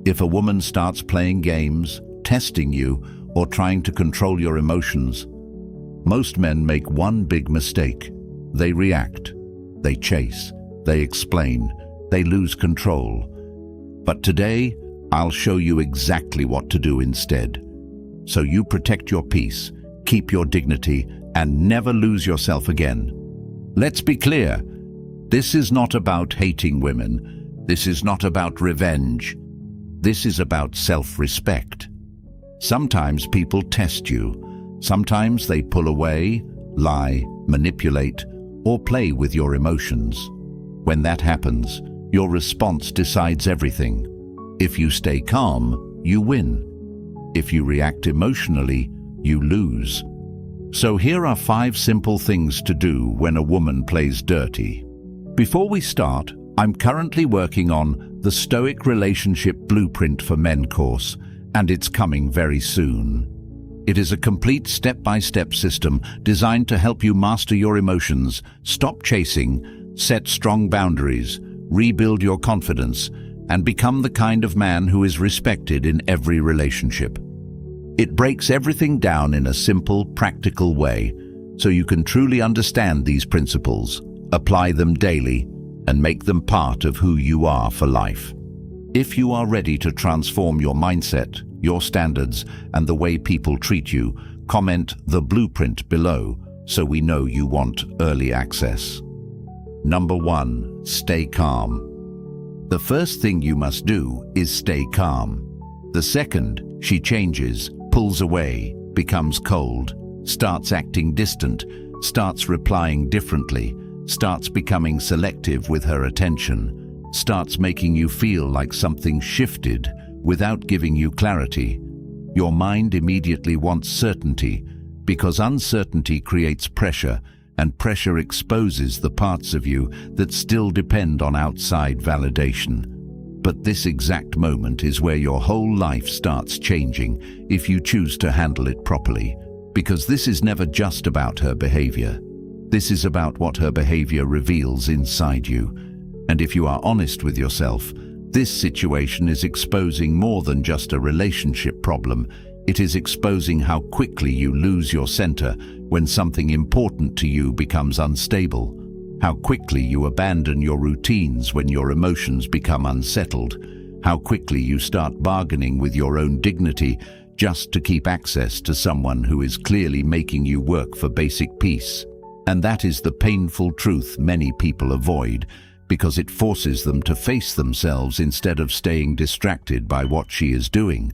If a woman starts playing games, testing you, or trying to control your emotions, most men make one big mistake. They react, they chase, they explain, they lose control. But today, I'll show you exactly what to do instead. So you protect your peace, keep your dignity, and never lose yourself again. Let's be clear. This is not about hating women. This is not about revenge. This is about self-respect. Sometimes people test you. Sometimes they pull away, lie, manipulate, or play with your emotions. When that happens, your response decides everything. If you stay calm, you win. If you react emotionally, you lose. So here are 5 simple things to do when a woman plays dirty. Before we start, I'm currently working on the Stoic Relationship Blueprint for Men course, and it's coming very soon. It is a complete step-by-step system designed to help you master your emotions, stop chasing, set strong boundaries, rebuild your confidence, and become the kind of man who is respected in every relationship. It breaks everything down in a simple, practical way, so you can truly understand these principles, apply them daily, and make them part of who you are for life. If you are ready to transform your mindset, your standards, and the way people treat you, comment the blueprint below so we know you want early access. Number 1, stay calm. The first thing you must do is stay calm. The second she changes, pulls away, becomes cold, starts acting distant, starts replying differently, starts becoming selective with her attention, starts making you feel like something shifted without giving you clarity, your mind immediately wants certainty, because uncertainty creates pressure, and pressure exposes the parts of you that still depend on outside validation. But this exact moment is where your whole life starts changing if you choose to handle it properly, because this is never just about her behavior. This is about what her behavior reveals inside you. And if you are honest with yourself, this situation is exposing more than just a relationship problem. It is exposing how quickly you lose your center when something important to you becomes unstable, how quickly you abandon your routines when your emotions become unsettled, how quickly you start bargaining with your own dignity just to keep access to someone who is clearly making you work for basic peace. And that is the painful truth many people avoid, because it forces them to face themselves instead of staying distracted by what she is doing.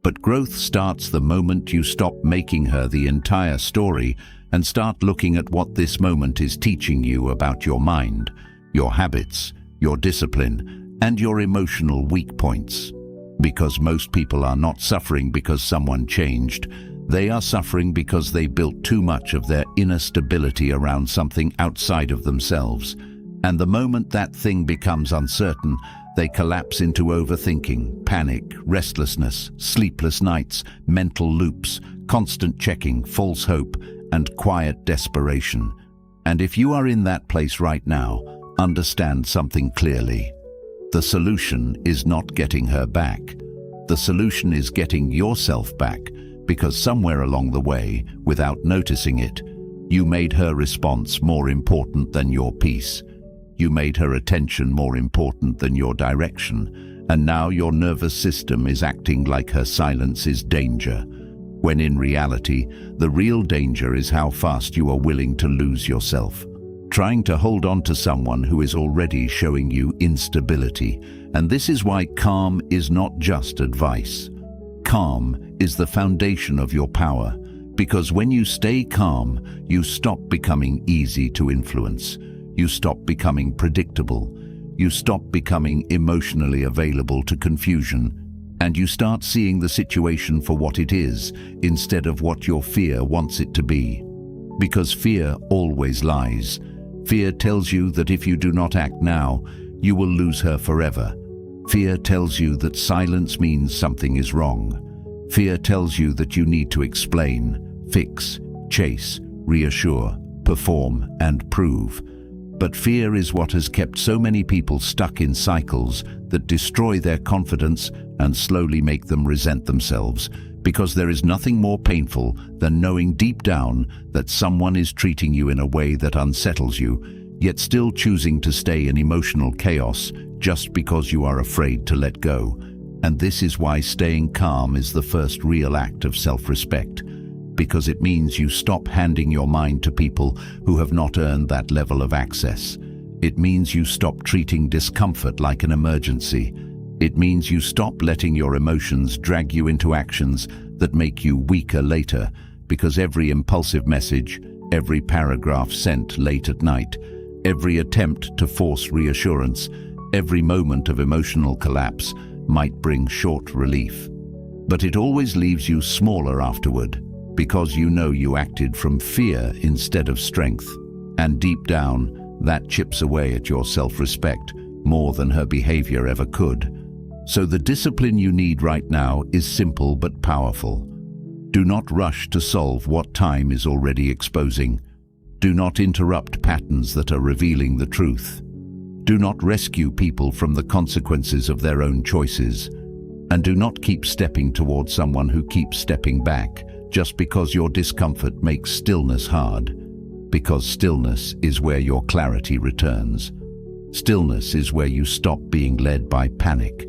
But growth starts the moment you stop making her the entire story and start looking at what this moment is teaching you about your mind, your habits, your discipline, and your emotional weak points. Because most people are not suffering because someone changed. They are suffering because they built too much of their inner stability around something outside of themselves. And the moment that thing becomes uncertain, they collapse into overthinking, panic, restlessness, sleepless nights, mental loops, constant checking, false hope, and quiet desperation. And if you are in that place right now, understand something clearly. The solution is not getting her back. The solution is getting yourself back, because somewhere along the way, without noticing it, you made her response more important than your peace. You made her attention more important than your direction, and now your nervous system is acting like her silence is danger, when in reality, the real danger is how fast you are willing to lose yourself, trying to hold on to someone who is already showing you instability. And this is why calm is not just advice. Calm is the foundation of your power, because when you stay calm, you stop becoming easy to influence. You stop becoming predictable. You stop becoming emotionally available to confusion. And you start seeing the situation for what it is, instead of what your fear wants it to be. Because fear always lies. Fear tells you that if you do not act now, you will lose her forever. Fear tells you that silence means something is wrong. Fear tells you that you need to explain, fix, chase, reassure, perform, and prove. But fear is what has kept so many people stuck in cycles that destroy their confidence and slowly make them resent themselves, because there is nothing more painful than knowing deep down that someone is treating you in a way that unsettles you, yet still choosing to stay in emotional chaos just because you are afraid to let go. And this is why staying calm is the first real act of self-respect, because it means you stop handing your mind to people who have not earned that level of access. It means you stop treating discomfort like an emergency. It means you stop letting your emotions drag you into actions that make you weaker later, because every impulsive message, every paragraph sent late at night, every attempt to force reassurance, every moment of emotional collapse might bring short relief. But it always leaves you smaller afterward, because you know you acted from fear instead of strength. And deep down, that chips away at your self-respect more than her behavior ever could. So the discipline you need right now is simple but powerful. Do not rush to solve what time is already exposing. Do not interrupt patterns that are revealing the truth. Do not rescue people from the consequences of their own choices. And do not keep stepping toward someone who keeps stepping back just because your discomfort makes stillness hard. Because stillness is where your clarity returns. Stillness is where you stop being led by panic.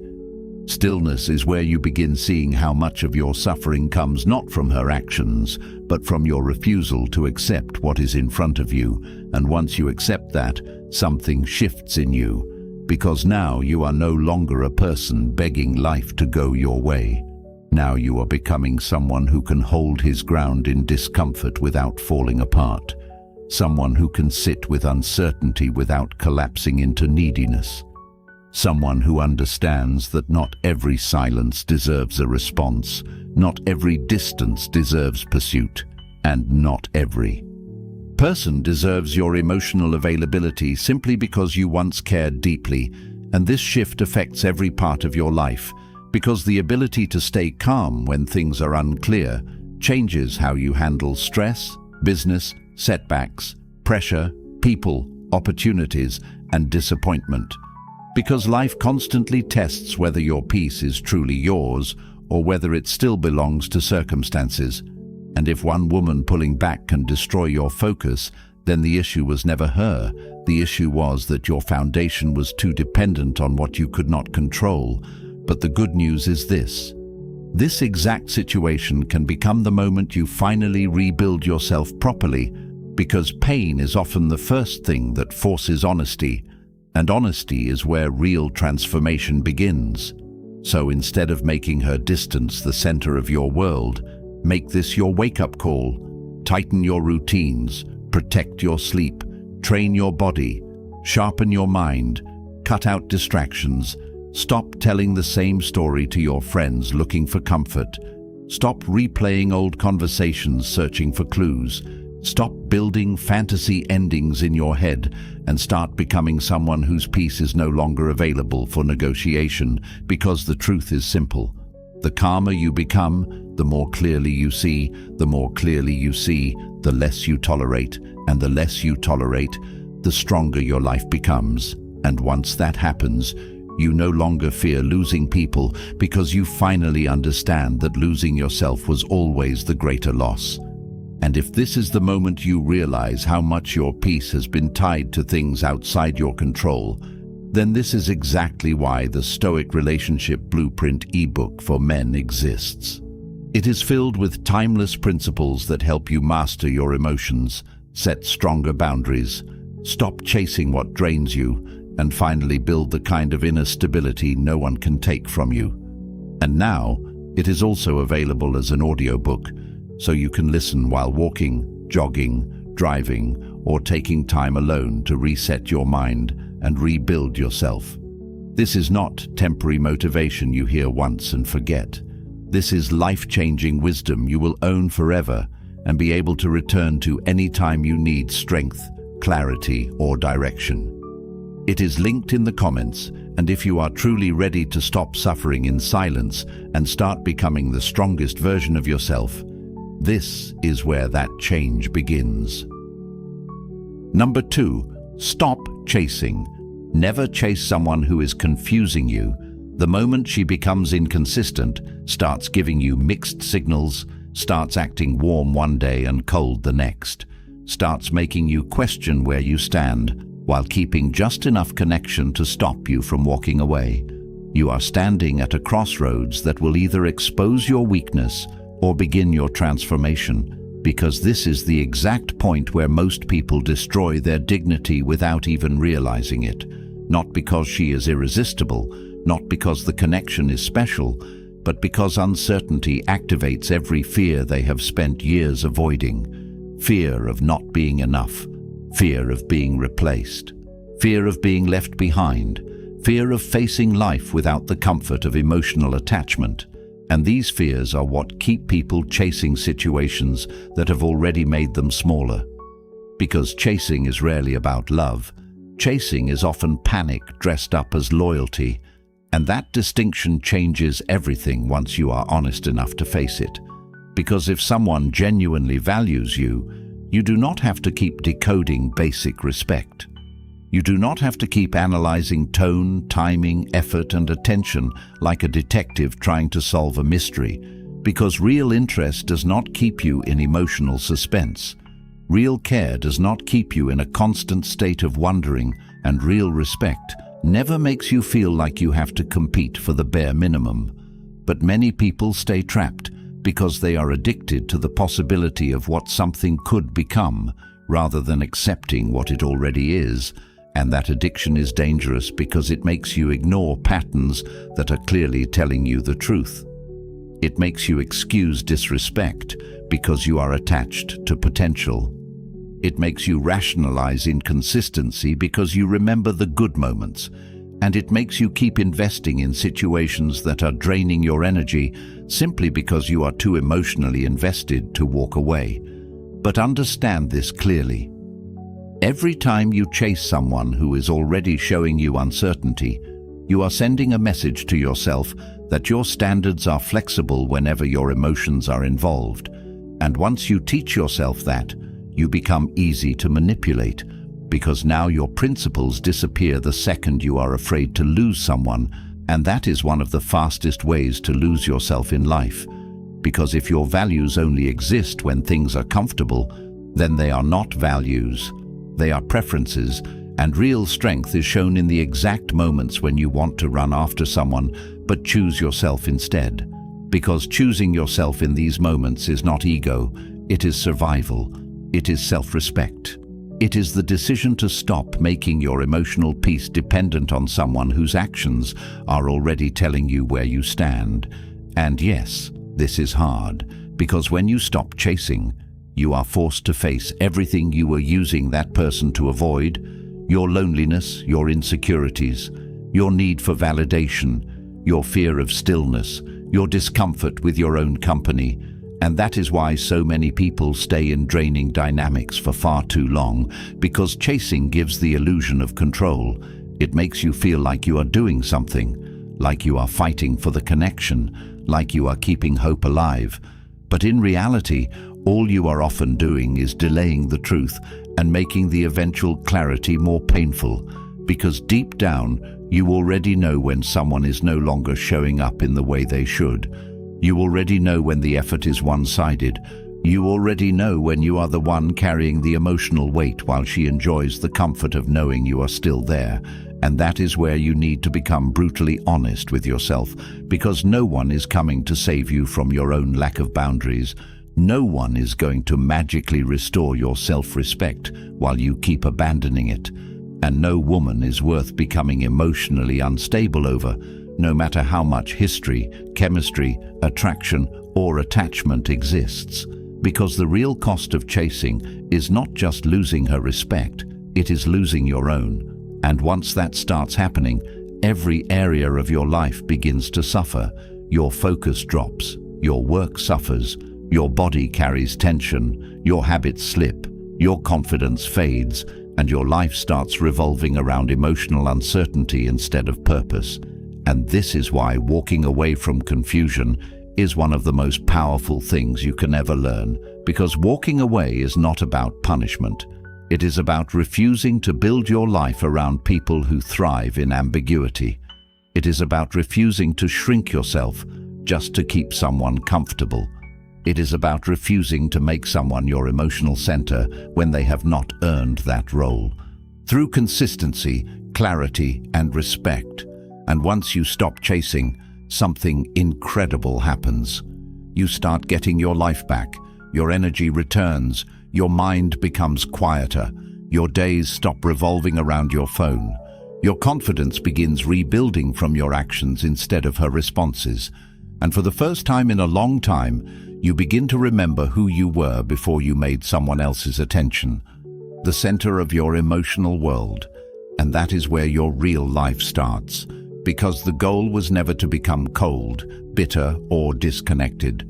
Stillness is where you begin seeing how much of your suffering comes not from her actions, but from your refusal to accept what is in front of you. And once you accept that, something shifts in you, because now you are no longer a person begging life to go your way. Now you are becoming someone who can hold his ground in discomfort without falling apart. Someone who can sit with uncertainty without collapsing into neediness. Someone who understands that not every silence deserves a response, not every distance deserves pursuit, and not every person deserves your emotional availability simply because you once cared deeply. And this shift affects every part of your life, because the ability to stay calm when things are unclear changes how you handle stress, business, setbacks, pressure, people, opportunities, and disappointment. Because life constantly tests whether your peace is truly yours or whether it still belongs to circumstances. And if one woman pulling back can destroy your focus, then the issue was never her. The issue was that your foundation was too dependent on what you could not control. But the good news is this. This exact situation can become the moment you finally rebuild yourself properly, because pain is often the first thing that forces honesty, and honesty is where real transformation begins. So instead of making her distance the center of your world, make this your wake-up call. Tighten your routines, protect your sleep, train your body, sharpen your mind, cut out distractions. Stop telling the same story to your friends looking for comfort. Stop replaying old conversations searching for clues. Stop building fantasy endings in your head and start becoming someone whose peace is no longer available for negotiation, because the truth is simple. The calmer you become, the more clearly you see. The more clearly you see, the less you tolerate. And the less you tolerate, the stronger your life becomes. And once that happens, you no longer fear losing people, because you finally understand that losing yourself was always the greater loss. And if this is the moment you realize how much your peace has been tied to things outside your control, then this is exactly why the Stoic Relationship Blueprint ebook for men exists. It is filled with timeless principles that help you master your emotions, set stronger boundaries, stop chasing what drains you, and finally build the kind of inner stability no one can take from you. And now, it is also available as an audiobook, so you can listen while walking, jogging, driving, or taking time alone to reset your mind and rebuild yourself. This is not temporary motivation you hear once and forget. This is life-changing wisdom you will own forever and be able to return to any time you need strength, clarity, or direction. It is linked in the comments, and if you are truly ready to stop suffering in silence and start becoming the strongest version of yourself, this is where that change begins. Number 2, Stop chasing. Never chase someone who is confusing you. The moment she becomes inconsistent, starts giving you mixed signals, starts acting warm one day and cold the next, starts making you question where you stand, while keeping just enough connection to stop you from walking away, you are standing at a crossroads that will either expose your weakness or begin your transformation, because this is the exact point where most people destroy their dignity without even realizing it. Not because she is irresistible, not because the connection is special, but because uncertainty activates every fear they have spent years avoiding. Fear of not being enough, fear of being replaced, fear of being left behind, fear of facing life without the comfort of emotional attachment. And these fears are what keep people chasing situations that have already made them smaller. Because chasing is rarely about love. Chasing is often panic dressed up as loyalty, and that distinction changes everything once you are honest enough to face it. Because if someone genuinely values you, you do not have to keep decoding basic respect. You do not have to keep analyzing tone, timing, effort, and attention like a detective trying to solve a mystery, because real interest does not keep you in emotional suspense. Real care does not keep you in a constant state of wondering, and real respect never makes you feel like you have to compete for the bare minimum. But many people stay trapped because they are addicted to the possibility of what something could become, rather than accepting what it already is. And that addiction is dangerous because it makes you ignore patterns that are clearly telling you the truth. It makes you excuse disrespect because you are attached to potential. It makes you rationalize inconsistency because you remember the good moments. And it makes you keep investing in situations that are draining your energy simply because you are too emotionally invested to walk away. But understand this clearly. Every time you chase someone who is already showing you uncertainty, you are sending a message to yourself that your standards are flexible whenever your emotions are involved. And once you teach yourself that, you become easy to manipulate, because now your principles disappear the second you are afraid to lose someone, and that is one of the fastest ways to lose yourself in life. Because if your values only exist when things are comfortable, then they are not values. They are preferences, and real strength is shown in the exact moments when you want to run after someone, but choose yourself instead. Because choosing yourself in these moments is not ego, it is survival, it is self-respect. It is the decision to stop making your emotional peace dependent on someone whose actions are already telling you where you stand. And yes, this is hard, because when you stop chasing, you are forced to face everything you were using that person to avoid: your loneliness, your insecurities, your need for validation, your fear of stillness, your discomfort with your own company. And that is why so many people stay in draining dynamics for far too long, because chasing gives the illusion of control. It makes you feel like you are doing something, like you are fighting for the connection, like you are keeping hope alive. But in reality, all you are often doing is delaying the truth and making the eventual clarity more painful, because deep down, you already know when someone is no longer showing up in the way they should. You already know when the effort is one-sided. You already know when you are the one carrying the emotional weight while she enjoys the comfort of knowing you are still there. And that is where you need to become brutally honest with yourself, because no one is coming to save you from your own lack of boundaries. No one is going to magically restore your self-respect while you keep abandoning it. And no woman is worth becoming emotionally unstable over, no matter how much history, chemistry, attraction, or attachment exists. Because the real cost of chasing is not just losing her respect, it is losing your own. And once that starts happening, every area of your life begins to suffer. Your focus drops, your work suffers, your body carries tension, your habits slip, your confidence fades, and your life starts revolving around emotional uncertainty instead of purpose. And this is why walking away from confusion is one of the most powerful things you can ever learn, because walking away is not about punishment. It is about refusing to build your life around people who thrive in ambiguity. It is about refusing to shrink yourself just to keep someone comfortable. It is about refusing to make someone your emotional center when they have not earned that role. Through consistency, clarity, and respect. And once you stop chasing, something incredible happens. You start getting your life back, your energy returns, your mind becomes quieter, your days stop revolving around your phone. Your confidence begins rebuilding from your actions instead of her responses. And for the first time in a long time, you begin to remember who you were before you made someone else's attention. The center of your emotional world. And that is where your real life starts. Because the goal was never to become cold, bitter, or disconnected.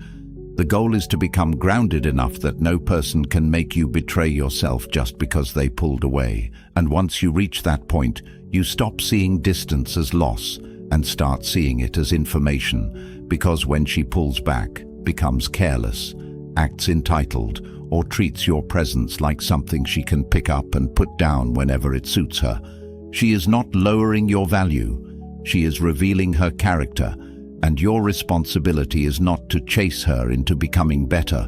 The goal is to become grounded enough that no person can make you betray yourself just because they pulled away. And once you reach that point, you stop seeing distance as loss and start seeing it as information, because when she pulls back, becomes careless, acts entitled, or treats your presence like something she can pick up and put down whenever it suits her, she is not lowering your value. She is revealing her character, and your responsibility is not to chase her into becoming better.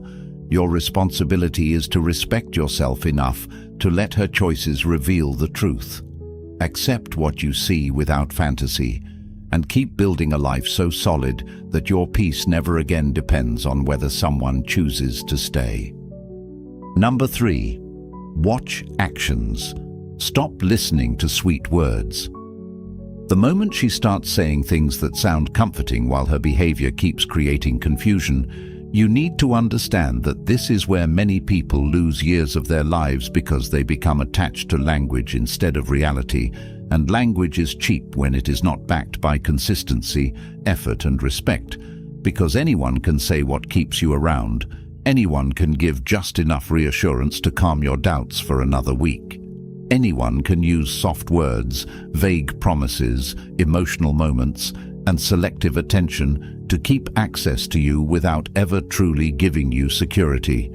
Your responsibility is to respect yourself enough to let her choices reveal the truth. Accept what you see without fantasy, and keep building a life so solid that your peace never again depends on whether someone chooses to stay. Number 3. Watch actions. Stop listening to sweet words. The moment she starts saying things that sound comforting while her behavior keeps creating confusion, you need to understand that this is where many people lose years of their lives because they become attached to language instead of reality, and language is cheap when it is not backed by consistency, effort, and respect, because anyone can say what keeps you around. Anyone can give just enough reassurance to calm your doubts for another week. Anyone can use soft words, vague promises, emotional moments, and selective attention to keep access to you without ever truly giving you security.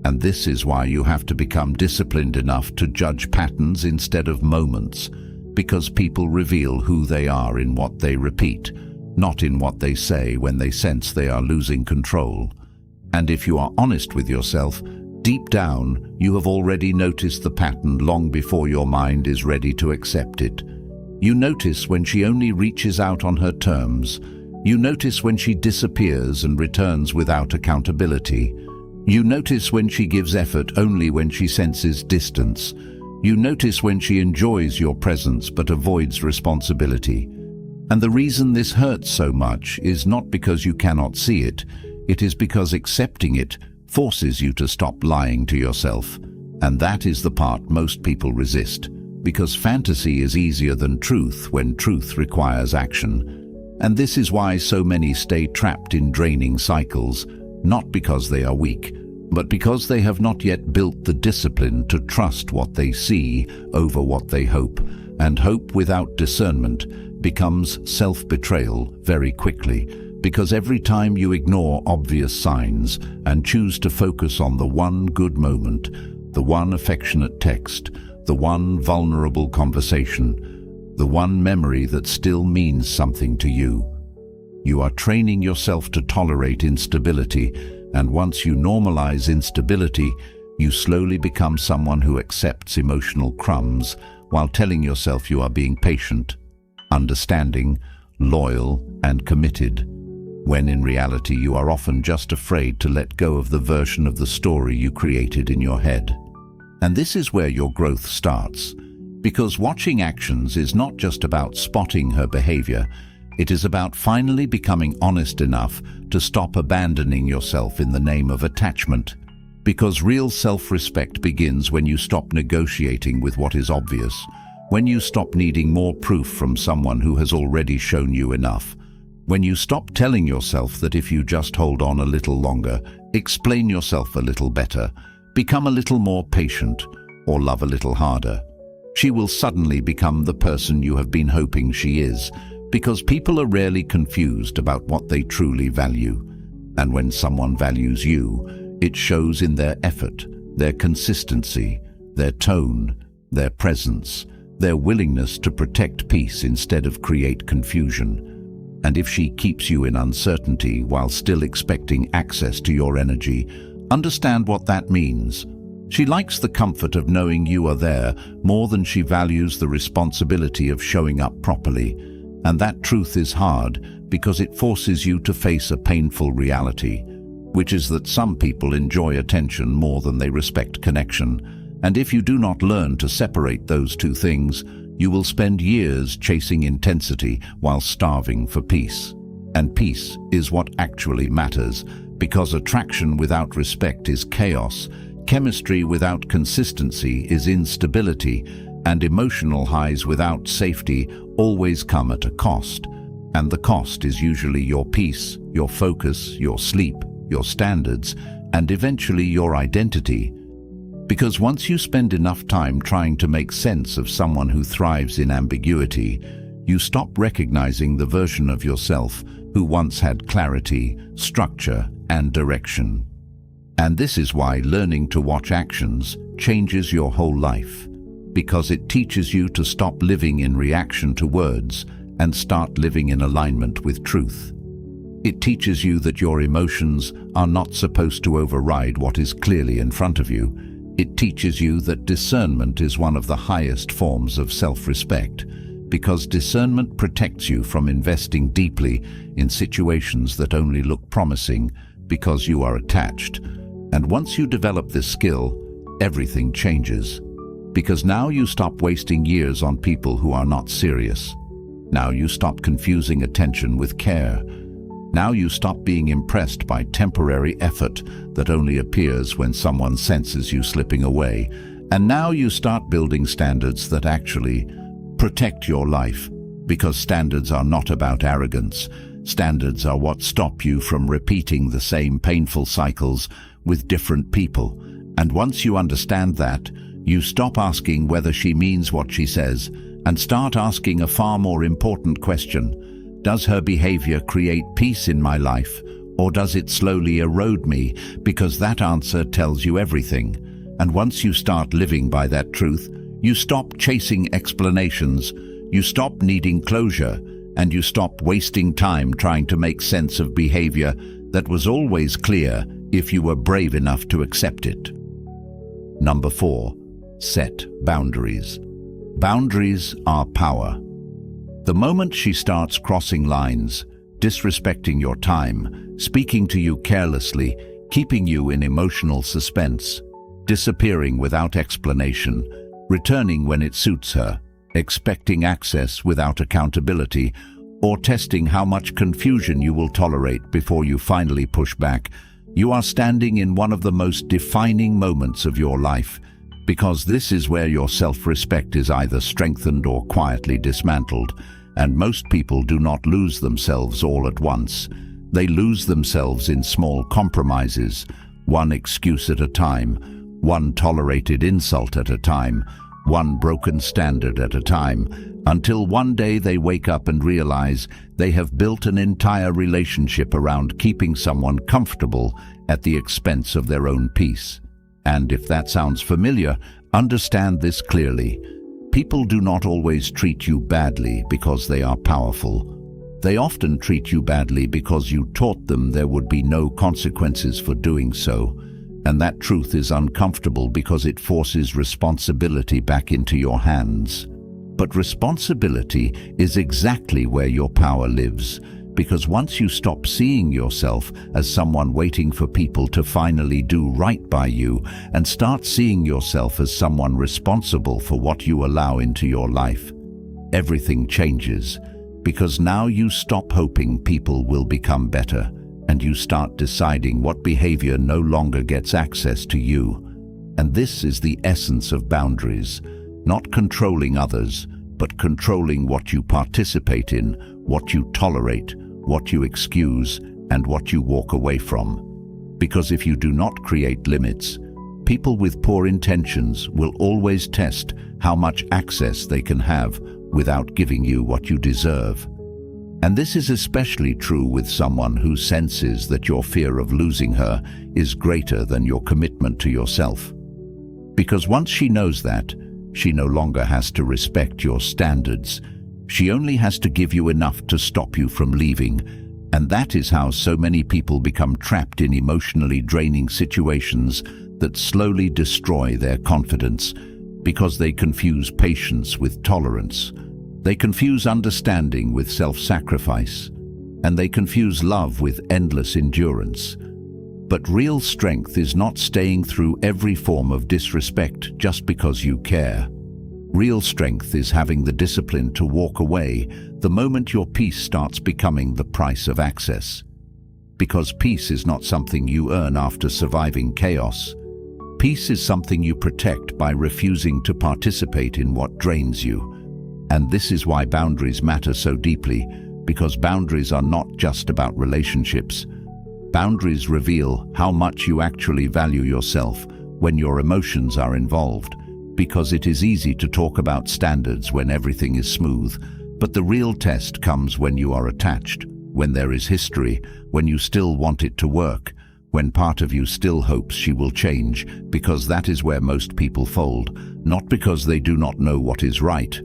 And this is why you have to become disciplined enough to judge patterns instead of moments, because people reveal who they are in what they repeat, not in what they say when they sense they are losing control. And if you are honest with yourself, deep down, you have already noticed the pattern long before your mind is ready to accept it. You notice when she only reaches out on her terms. You notice when she disappears and returns without accountability. You notice when she gives effort only when she senses distance. You notice when she enjoys your presence but avoids responsibility. And the reason this hurts so much is not because you cannot see it. It is because accepting it forces you to stop lying to yourself. And that is the part most people resist, because fantasy is easier than truth when truth requires action. And this is why so many stay trapped in draining cycles, not because they are weak, but because they have not yet built the discipline to trust what they see over what they hope. And hope without discernment becomes self-betrayal very quickly. Because every time you ignore obvious signs and choose to focus on the one good moment, the one affectionate text, the one vulnerable conversation, the one memory that still means something to you, you are training yourself to tolerate instability, and once you normalize instability, you slowly become someone who accepts emotional crumbs while telling yourself you are being patient, understanding, loyal, and committed, when in reality you are often just afraid to let go of the version of the story you created in your head. And this is where your growth starts, because watching actions is not just about spotting her behavior, it is about finally becoming honest enough to stop abandoning yourself in the name of attachment. Because real self-respect begins when you stop negotiating with what is obvious, when you stop needing more proof from someone who has already shown you enough. When you stop telling yourself that if you just hold on a little longer, explain yourself a little better, become a little more patient, or love a little harder, she will suddenly become the person you have been hoping she is, because people are rarely confused about what they truly value. And when someone values you, it shows in their effort, their consistency, their tone, their presence, their willingness to protect peace instead of create confusion. And if she keeps you in uncertainty while still expecting access to your energy, understand what that means. She likes the comfort of knowing you are there more than she values the responsibility of showing up properly. And that truth is hard because it forces you to face a painful reality, which is that some people enjoy attention more than they respect connection. And if you do not learn to separate those two things, you will spend years chasing intensity while starving for peace. And peace is what actually matters, because attraction without respect is chaos, chemistry without consistency is instability, and emotional highs without safety always come at a cost. And the cost is usually your peace, your focus, your sleep, your standards, and eventually your identity. Because once you spend enough time trying to make sense of someone who thrives in ambiguity, you stop recognizing the version of yourself who once had clarity, structure, and direction. And this is why learning to watch actions changes your whole life, because it teaches you to stop living in reaction to words and start living in alignment with truth. It teaches you that your emotions are not supposed to override what is clearly in front of you. It teaches you that discernment is one of the highest forms of self-respect, because discernment protects you from investing deeply in situations that only look promising because you are attached. And once you develop this skill, everything changes. Because now you stop wasting years on people who are not serious. Now you stop confusing attention with care. Now you stop being impressed by temporary effort that only appears when someone senses you slipping away. And now you start building standards that actually protect your life, because standards are not about arrogance. Standards are what stop you from repeating the same painful cycles with different people. And once you understand that, you stop asking whether she means what she says and start asking a far more important question. Does her behavior create peace in my life, or does it slowly erode me? Because that answer tells you everything. And once you start living by that truth, you stop chasing explanations, you stop needing closure, and you stop wasting time trying to make sense of behavior that was always clear if you were brave enough to accept it. Number 4. Set boundaries. Boundaries are power. The moment she starts crossing lines, disrespecting your time, speaking to you carelessly, keeping you in emotional suspense, disappearing without explanation, returning when it suits her, expecting access without accountability, or testing how much confusion you will tolerate before you finally push back, you are standing in one of the most defining moments of your life, because this is where your self-respect is either strengthened or quietly dismantled. And most people do not lose themselves all at once. They lose themselves in small compromises, one excuse at a time, one tolerated insult at a time, one broken standard at a time, until one day they wake up and realize they have built an entire relationship around keeping someone comfortable at the expense of their own peace. And if that sounds familiar, understand this clearly. People do not always treat you badly because they are powerful. They often treat you badly because you taught them there would be no consequences for doing so. And that truth is uncomfortable because it forces responsibility back into your hands. But responsibility is exactly where your power lives, because once you stop seeing yourself as someone waiting for people to finally do right by you and start seeing yourself as someone responsible for what you allow into your life, everything changes, because now you stop hoping people will become better and you start deciding what behavior no longer gets access to you. And this is the essence of boundaries, not controlling others, but controlling what you participate in, what you tolerate, what you excuse, and what you walk away from. Because if you do not create limits, people with poor intentions will always test how much access they can have without giving you what you deserve. And this is especially true with someone who senses that your fear of losing her is greater than your commitment to yourself. Because once she knows that, she no longer has to respect your standards. She only has to give you enough to stop you from leaving. And that is how so many people become trapped in emotionally draining situations that slowly destroy their confidence, because they confuse patience with tolerance. They confuse understanding with self-sacrifice, and they confuse love with endless endurance. But real strength is not staying through every form of disrespect just because you care. Real strength is having the discipline to walk away the moment your peace starts becoming the price of access. Because peace is not something you earn after surviving chaos. Peace is something you protect by refusing to participate in what drains you. And this is why boundaries matter so deeply, because boundaries are not just about relationships. Boundaries reveal how much you actually value yourself when your emotions are involved, because it is easy to talk about standards when everything is smooth, but the real test comes when you are attached, when there is history, when you still want it to work, when part of you still hopes she will change, because that is where most people fold, not because they do not know what is right,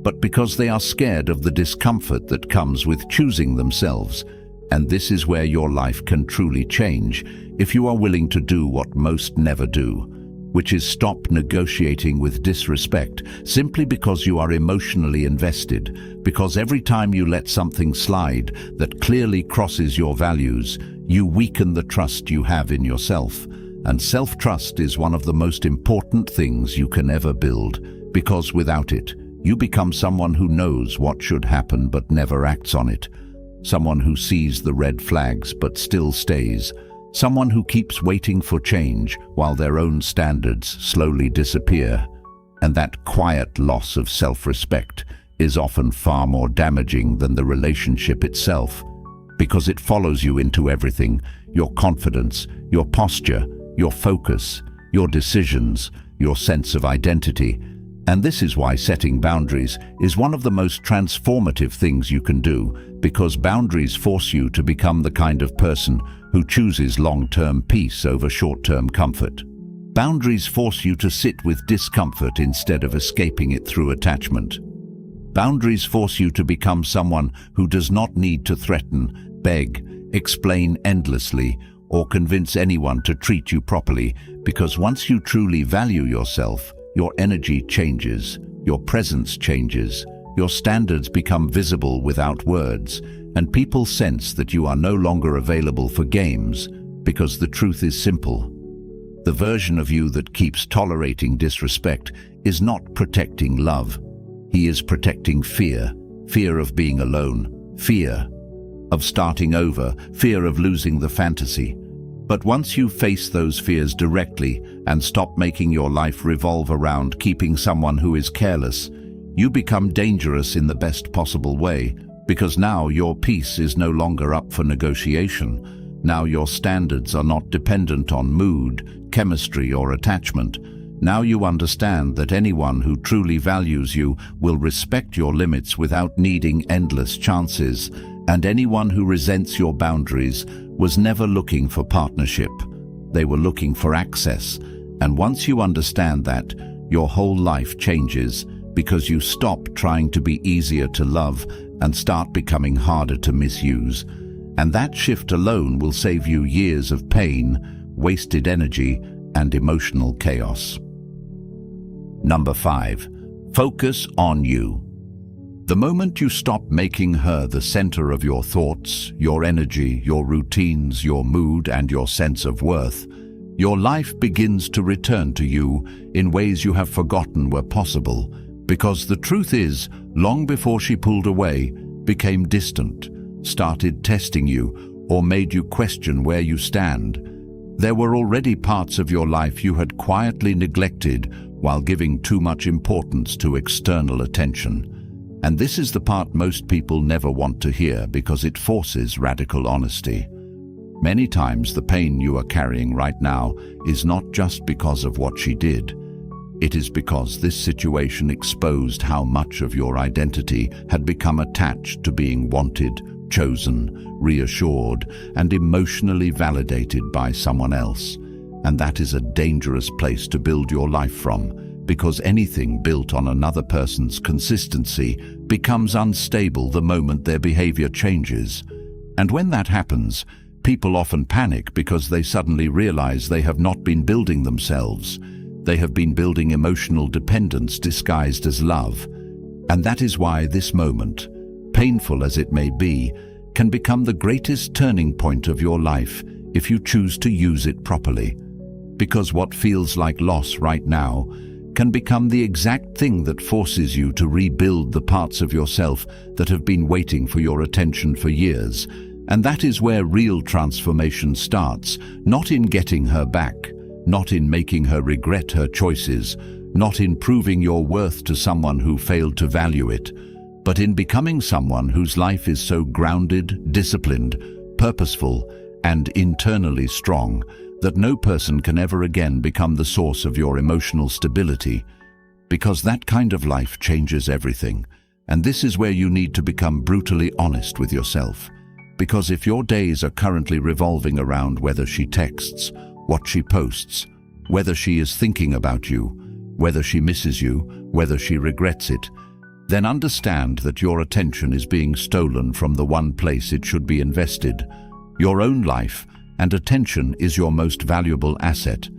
but because they are scared of the discomfort that comes with choosing themselves. And this is where your life can truly change if you are willing to do what most never do, which is stop negotiating with disrespect simply because you are emotionally invested, because every time you let something slide that clearly crosses your values, you weaken the trust you have in yourself. And self-trust is one of the most important things you can ever build, because without it, you become someone who knows what should happen but never acts on it. Someone who sees the red flags but still stays. Someone who keeps waiting for change while their own standards slowly disappear. And that quiet loss of self-respect is often far more damaging than the relationship itself, because it follows you into everything: your confidence, your posture, your focus, your decisions, your sense of identity. And this is why setting boundaries is one of the most transformative things you can do, because boundaries force you to become the kind of person who chooses long-term peace over short-term comfort. Boundaries force you to sit with discomfort instead of escaping it through attachment. Boundaries force you to become someone who does not need to threaten, beg, explain endlessly, or convince anyone to treat you properly, because once you truly value yourself, your energy changes, your presence changes, your standards become visible without words, and people sense that you are no longer available for games, because the truth is simple. The version of you that keeps tolerating disrespect is not protecting love. He is protecting fear, fear of being alone, fear of starting over, fear of losing the fantasy. But once you face those fears directly and stop making your life revolve around keeping someone who is careless, you become dangerous in the best possible way, because now your peace is no longer up for negotiation. Now your standards are not dependent on mood, chemistry, or attachment. Now you understand that anyone who truly values you will respect your limits without needing endless chances, and anyone who resents your boundaries was never looking for partnership. They were looking for access. And once you understand that, your whole life changes, because you stop trying to be easier to love and start becoming harder to misuse. And that shift alone will save you years of pain, wasted energy, and emotional chaos. Number 5. Focus on you. The moment you stop making her the center of your thoughts, your energy, your routines, your mood, and your sense of worth, your life begins to return to you in ways you have forgotten were possible, because the truth is, long before she pulled away, became distant, started testing you, or made you question where you stand, there were already parts of your life you had quietly neglected while giving too much importance to external attention. And this is the part most people never want to hear, because it forces radical honesty. Many times the pain you are carrying right now is not just because of what she did. It is because this situation exposed how much of your identity had become attached to being wanted, chosen, reassured, and emotionally validated by someone else. and that is a dangerous place to build your life from, because anything built on another person's consistency becomes unstable the moment their behavior changes. And when that happens, people often panic because they suddenly realize they have not been building themselves. They have been building emotional dependence disguised as love. And that is why this moment, painful as it may be, can become the greatest turning point of your life if you choose to use it properly. Because what feels like loss right now can become the exact thing that forces you to rebuild the parts of yourself that have been waiting for your attention for years. And that is where real transformation starts, not in getting her back, not in making her regret her choices, not in proving your worth to someone who failed to value it, but in becoming someone whose life is so grounded, disciplined, purposeful, and internally strong that no person can ever again become the source of your emotional stability, because that kind of life changes everything. And this is where you need to become brutally honest with yourself. Because if your days are currently revolving around whether she texts, what she posts, whether she is thinking about you, whether she misses you, whether she regrets it, then understand that your attention is being stolen from the one place it should be invested, your own life, and attention is your most valuable asset.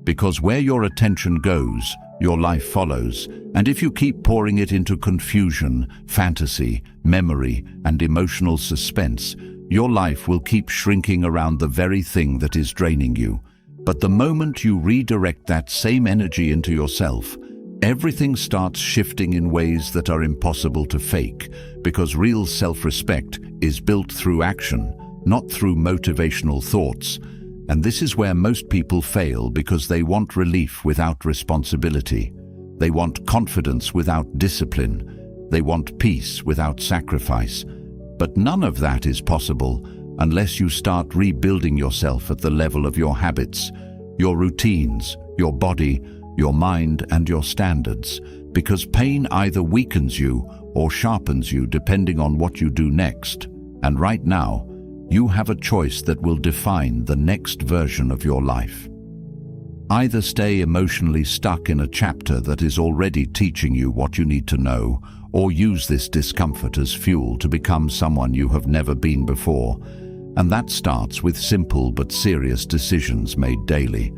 Because where your attention goes, your life follows, and if you keep pouring it into confusion, fantasy, memory, and emotional suspense, your life will keep shrinking around the very thing that is draining you. But the moment you redirect that same energy into yourself, everything starts shifting in ways that are impossible to fake, because real self-respect is built through action, not through motivational thoughts. And this is where most people fail, because they want relief without responsibility. They want confidence without discipline. They want peace without sacrifice. But none of that is possible unless you start rebuilding yourself at the level of your habits, your routines, your body, your mind, and your standards. Because pain either weakens you or sharpens you depending on what you do next. And right now, you have a choice that will define the next version of your life. Either stay emotionally stuck in a chapter that is already teaching you what you need to know, or use this discomfort as fuel to become someone you have never been before. And that starts with simple but serious decisions made daily.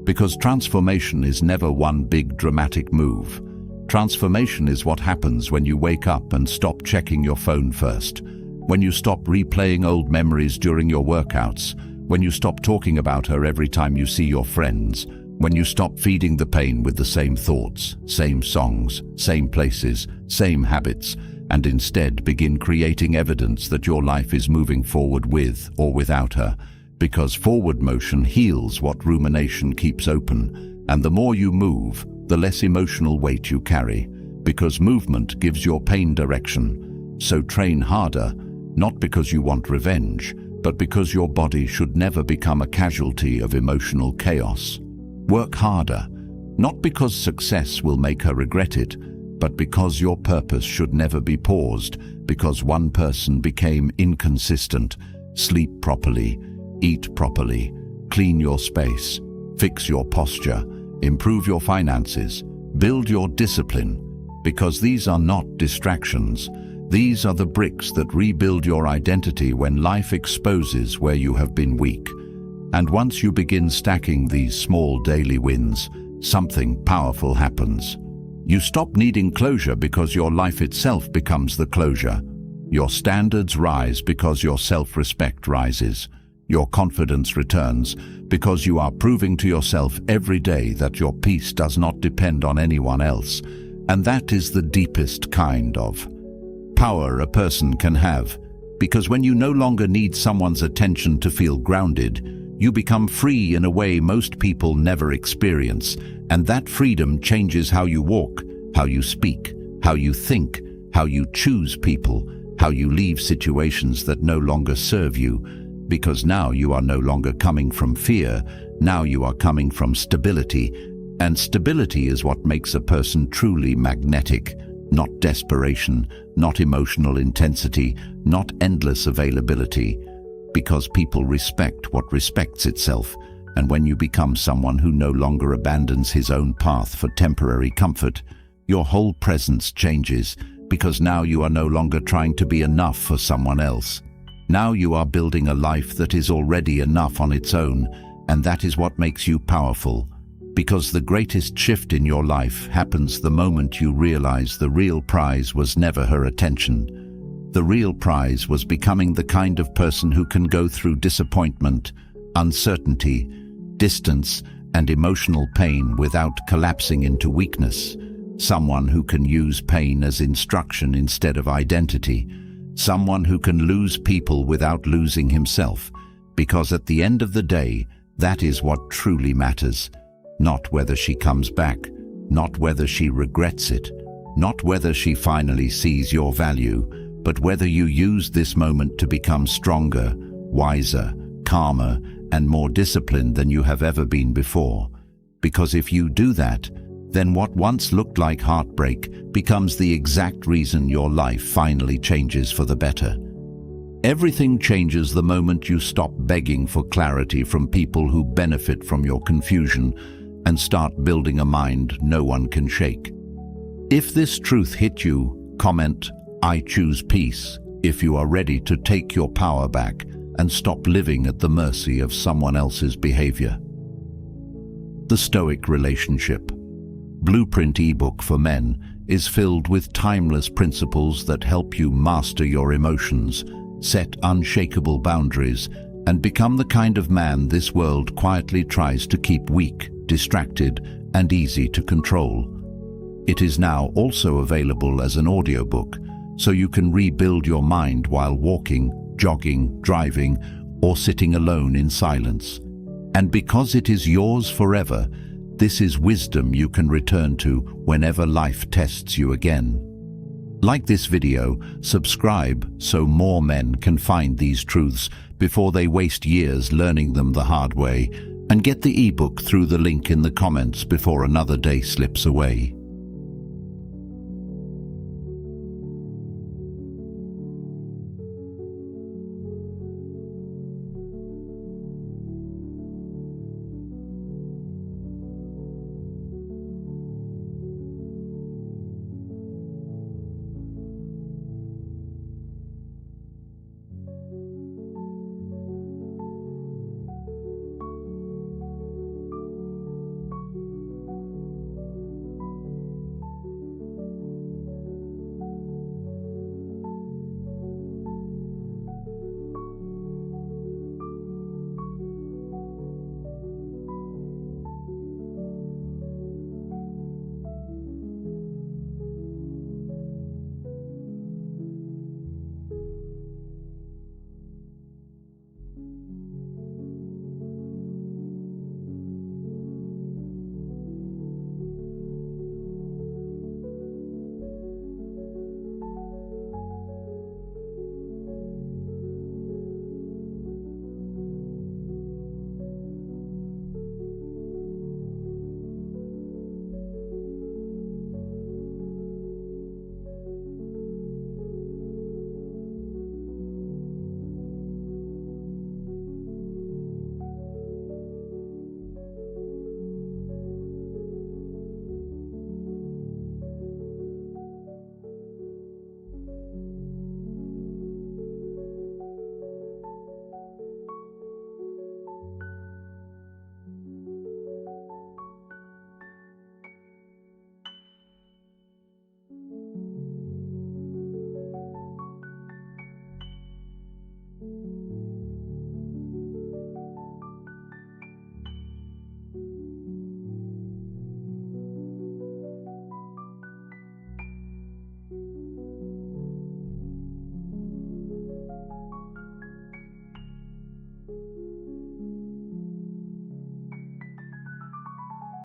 Because transformation is never one big dramatic move. Transformation is what happens when you wake up and stop checking your phone first. When you stop replaying old memories during your workouts, when you stop talking about her every time you see your friends, when you stop feeding the pain with the same thoughts, same songs, same places, same habits, and instead begin creating evidence that your life is moving forward with or without her. Because forward motion heals what rumination keeps open, and the more you move, the less emotional weight you carry, because movement gives your pain direction. So train harder, not because you want revenge, but because your body should never become a casualty of emotional chaos. Work harder, not because success will make her regret it, but because your purpose should never be paused, because one person became inconsistent. Sleep properly, eat properly, clean your space, fix your posture, improve your finances, build your discipline, because these are not distractions. These are the bricks that rebuild your identity when life exposes where you have been weak. And once you begin stacking these small daily wins, something powerful happens. You stop needing closure because your life itself becomes the closure. Your standards rise because your self-respect rises. Your confidence returns because you are proving to yourself every day that your peace does not depend on anyone else. And that is the deepest kind of power a person can have, because when you no longer need someone's attention to feel grounded, you become free in a way most people never experience, and that freedom changes how you walk, how you speak, how you think, how you choose people, how you leave situations that no longer serve you, because now you are no longer coming from fear, now you are coming from stability, and stability is what makes a person truly magnetic. Not desperation, not emotional intensity, not endless availability. Because people respect what respects itself, And when you become someone who no longer abandons his own path for temporary comfort, your whole presence changes, because now you are no longer trying to be enough for someone else. Now you are building a life that is already enough on its own, and that is what makes you powerful. Because the greatest shift in your life happens the moment you realize the real prize was never her attention. The real prize was becoming the kind of person who can go through disappointment, uncertainty, distance, and emotional pain without collapsing into weakness. Someone who can use pain as instruction instead of identity. Someone who can lose people without losing himself. Because at the end of the day, that is what truly matters. Not whether she comes back, not whether she regrets it, not whether she finally sees your value, but whether you use this moment to become stronger, wiser, calmer, and more disciplined than you have ever been before. Because if you do that, then what once looked like heartbreak becomes the exact reason your life finally changes for the better. Everything changes the moment you stop begging for clarity from people who benefit from your confusion and start building a mind no one can shake. If this truth hit you, comment, "I choose peace," if you are ready to take your power back and stop living at the mercy of someone else's behavior. The Stoic Relationship Blueprint ebook for men is filled with timeless principles that help you master your emotions, set unshakable boundaries, and become the kind of man this world quietly tries to keep weak, distracted, and easy to control. It is now also available as an audiobook, so you can rebuild your mind while walking, jogging, driving, or sitting alone in silence. And because it is yours forever, this is wisdom you can return to whenever life tests you again. Like this video, subscribe so more men can find these truths before they waste years learning them the hard way, and get the ebook through the link in the comments before another day slips away.